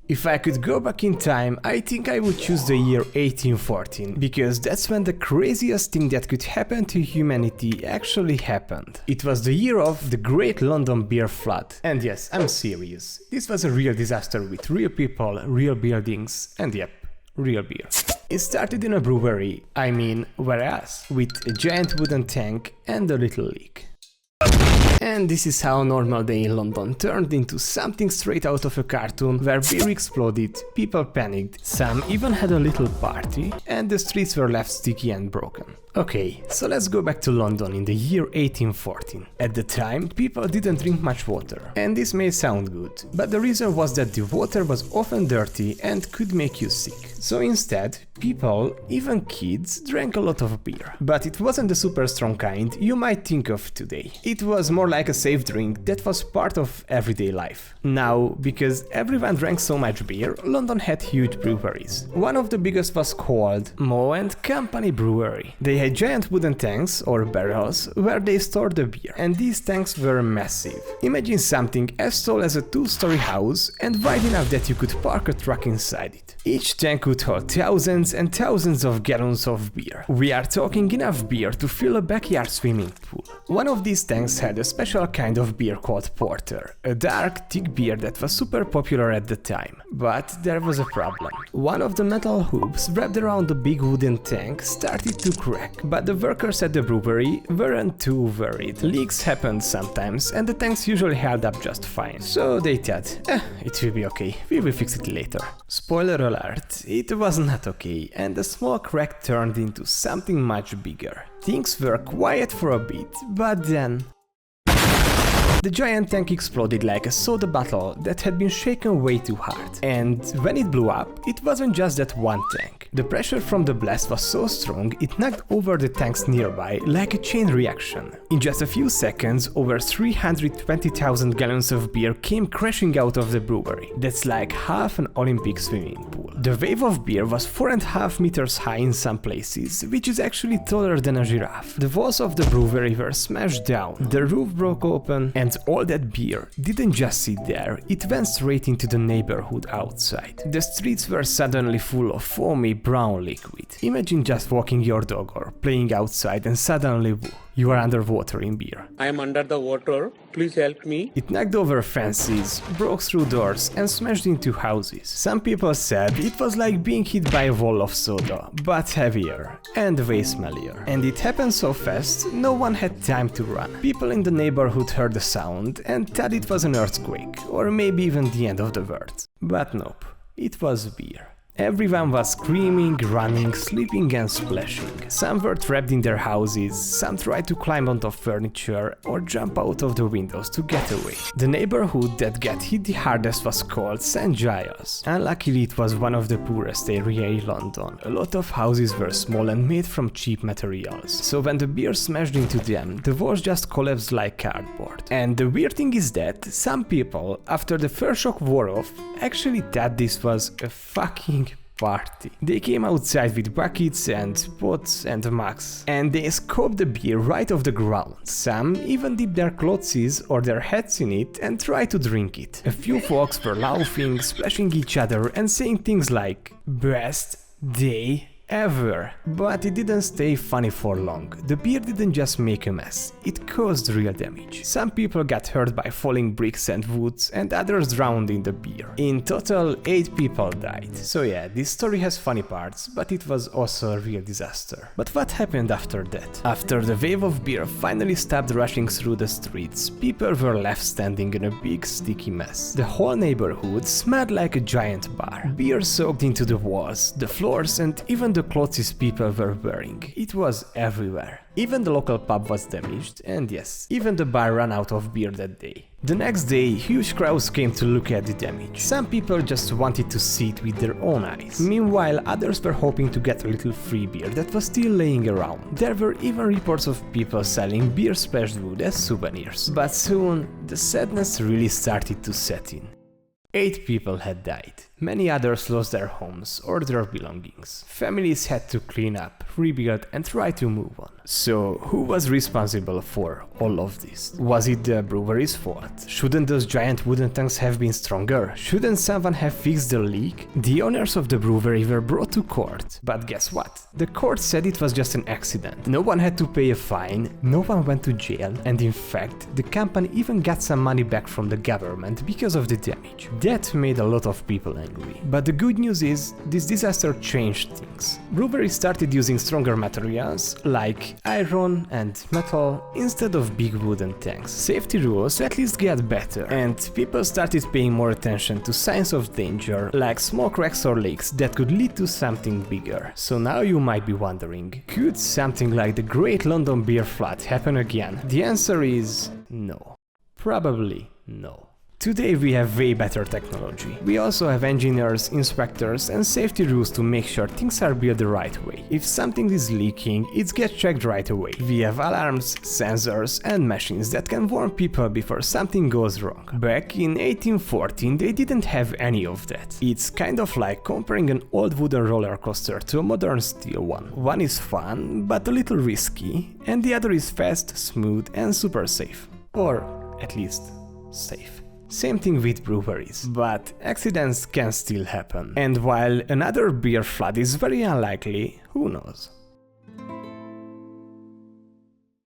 If I could go back in time, I think I would choose the year 1814, because that's when the craziest thing that could happen to humanity actually happened. It was the year of the Great London Beer Flood. And yes, I'm serious. This was a real disaster with real people, real buildings, and yep, real beer. It started in a brewery, I mean, where else? With a giant wooden tank and a little leak. And this is how a normal day in London turned into something straight out of a cartoon, where beer exploded, people panicked, some even had a little party, and the streets were left sticky and broken. Okay, so let's go back to London in the year 1814. At the time, people didn't drink much water, and this may sound good, but the reason was that the water was often dirty and could make you sick. So instead, people, even kids, drank a lot of beer. But it wasn't the super strong kind you might think of today. It was more like a safe drink that was part of everyday life. Now, because everyone drank so much beer, London had huge breweries. One of the biggest was called Moe and Company Brewery. They had giant wooden tanks, or barrels, where they stored the beer, and these tanks were massive. Imagine something as tall as a two-story house and wide enough that you could park a truck inside it. Each tank could hold thousands and thousands of gallons of beer. We are talking enough beer to fill a backyard swimming pool. One of these tanks had a special kind of beer called porter, a dark, thick beer that was super popular at the time. But there was a problem. One of the metal hoops wrapped around the big wooden tank started to crack, but the workers at the brewery weren't too worried. Leaks happened sometimes, and the tanks usually held up just fine. So they thought, it will be okay, we will fix it later. Spoiler alert, it was not okay, and the small crack turned into something much bigger. Things were quiet for a bit, but then... the giant tank exploded like a soda bottle that had been shaken way too hard. And when it blew up, it wasn't just that one tank. The pressure from the blast was so strong it knocked over the tanks nearby like a chain reaction. In just a few seconds, over 320,000 gallons of beer came crashing out of the brewery. That's like half an Olympic swimming pool. The wave of beer was 4.5 meters high in some places, which is actually taller than a giraffe. The walls of the brewery were smashed down, the roof broke open, and all that beer didn't just sit there, it went straight into the neighborhood outside. The streets were suddenly full of foamy brown liquid. Imagine just walking your dog or playing outside and suddenly, woo, you are underwater in beer. I am under the water, please help me. It knocked over fences, broke through doors and smashed into houses. Some people said it was like being hit by a wall of soda, but heavier and way smellier. And it happened so fast, no one had time to run. People in the neighborhood heard the sound and thought it was an earthquake, or maybe even the end of the world. But nope, it was beer. Everyone was screaming, running, sleeping and splashing. Some were trapped in their houses, some tried to climb onto furniture or jump out of the windows to get away. The neighborhood that got hit the hardest was called St. Giles. Unluckily, it was one of the poorest areas in London. A lot of houses were small and made from cheap materials. So when the beer smashed into them, the walls just collapsed like cardboard. And the weird thing is that some people, after the first shock wore off, actually thought this was a fucking party. They came outside with buckets and pots and mugs, and they scooped the beer right off the ground. Some even dipped their clothes or their heads in it and tried to drink it. A few folks were laughing, splashing each other and saying things like, "Best day ever." But it didn't stay funny for long. The beer didn't just make a mess, it caused real damage. Some people got hurt by falling bricks and woods, and others drowned in the beer. In total, 8 people died. So yeah, this story has funny parts, but it was also a real disaster. But what happened after that? After the wave of beer finally stopped rushing through the streets, people were left standing in a big sticky mess. The whole neighborhood smelled like a giant bar. Beer soaked into the walls, the floors, and even the clothes people were wearing. It was everywhere. Even the local pub was damaged, and yes, even the bar ran out of beer that day. The next day, huge crowds came to look at the damage. Some people just wanted to see it with their own eyes. Meanwhile, others were hoping to get a little free beer that was still laying around. There were even reports of people selling beer splashed wood as souvenirs. But soon, the sadness really started to set in. 8 people had died. Many others lost their homes or their belongings. Families had to clean up, rebuild and try to move on. So who was responsible for all of this? Was it the brewery's fault? Shouldn't those giant wooden tanks have been stronger? Shouldn't someone have fixed the leak? The owners of the brewery were brought to court. But guess what? The court said it was just an accident. No one had to pay a fine, no one went to jail, and in fact, the company even got some money back from the government because of the damage. That made a lot of people angry. But the good news is, this disaster changed things. Breweries started using stronger materials, like iron and metal, instead of big wooden tanks. Safety rules at least got better, and people started paying more attention to signs of danger, like small cracks or leaks that could lead to something bigger. So now you might be wondering, could something like the Great London Beer Flood happen again? The answer is no. Probably no. Today we have way better technology. We also have engineers, inspectors and safety rules to make sure things are built the right way. If something is leaking, it gets checked right away. We have alarms, sensors and machines that can warn people before something goes wrong. Back in 1814 they didn't have any of that. It's kind of like comparing an old wooden roller coaster to a modern steel one. One is fun, but a little risky, and the other is fast, smooth and super safe. Or at least safe. Same thing with breweries, but accidents can still happen. And while another beer flood is very unlikely, who knows?